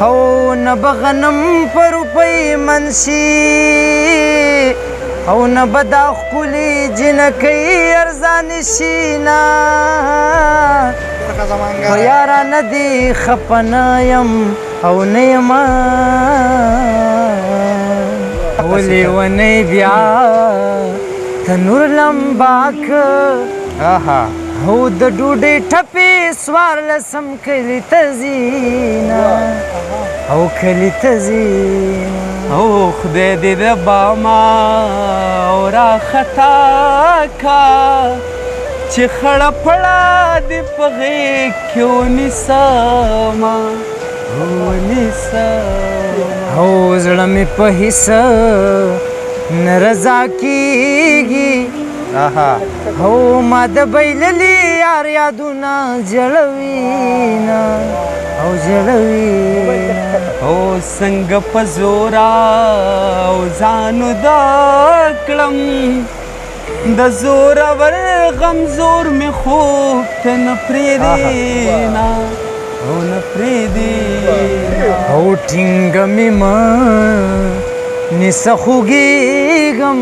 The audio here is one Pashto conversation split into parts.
او نه به غنم په روپۍ منشي او نه به دا ښکلي جنکۍ ارزانې شي نه خو یارانه دې خفه نه یم او نه یمه ولې ونې بیا تنور لمبا که او د ډوډۍ ټپې څوارلسم کلي ته ځي نه او کلي ته ځي او خدای دې د باما او راخطا کا چې خړه پړه دې په غېږ کې ونیسمه او زړه مې په هیڅ نه رضا کېږي او ما د بایللي یار یادونه جړوي نه او جړوي او څنګه په زورا او ځانو دا کړم د زورور غم زور مې خوب ته نه پرېږدي نه او نه پرېږدي او ټینګه مې مه نیسه خوږېږم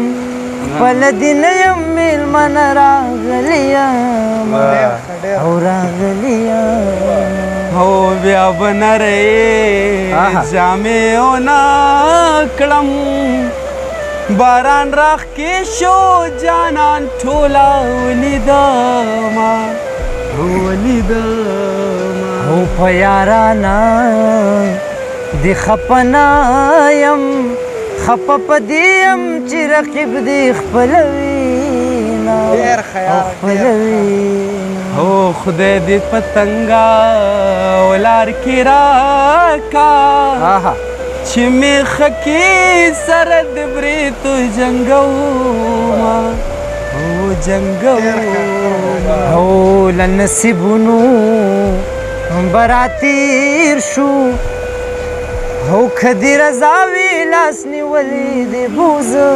خپله دې نه یم مېلمنه راغلی یم او راغلی یم او بیا به نری جامې ونه کړم باران راښکې شو جانان ټوله ولیدمه او په یارانه دې خفه نه یم خفه په دې یم چې رقیب دې خپلوي نه او خپلوي او خدای دې پتنګا ولار کې راکا چې میخه کې سره د بریتو جنګومه او جنګومه او له نصیبونو براتیر شو او که دې رضا وي لاس نیولې دې بوزه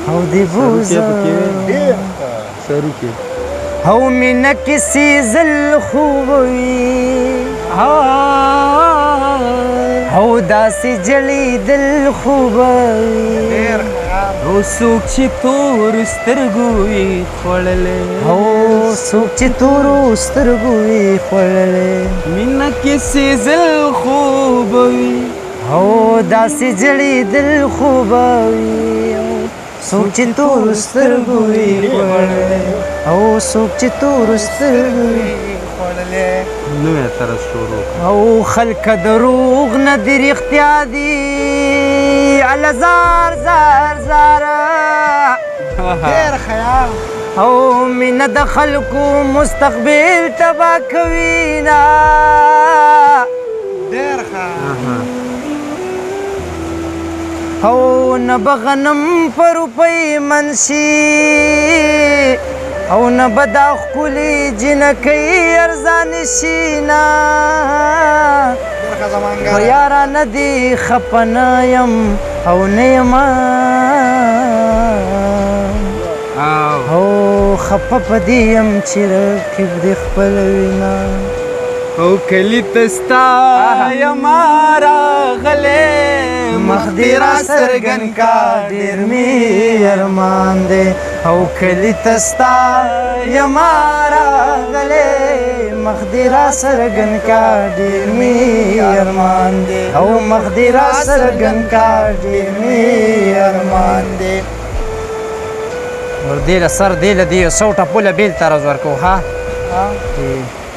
او دې بوزه او مینه کسي زل خوب وي او داسې جړېدل خوب وي او څوک چې تور سترګو وي خوړلی او څوک چې تورو سترګو وي خوړلی مینه کسې زل خوب وي او داسې جړېدل خوب وي څوک چې تورو سترګو وي خوړلی او څوک چې تورو سترګو وي نوې طرز شروع او خلکه دروغ نه دي رښتیا دي الله زار زار زاره ډېر خیال او مینه د خلکو مستقبل تباه کوي نه ډېر خیال او نه به غنم په روپۍ منشي او نه به دا ښکلي جنکۍ ارزانې شي نه خو یارانه دې خفه نه یم او نه یمه او خفه په دې یم چې رقیب دې خپلوي نه او کلي ته ستا یما راغلی مخ دې را څرګند کا ډېر مې ارمان دی او کلي ته ستا یما راغلی مخ دې را څرګند کا ډېر مې ارمان دی او مخ دې را څرګند کا ډېر مې ارمان دی ور دې له سر دې له دې 100 ټپوله بېل طرز ورکو ها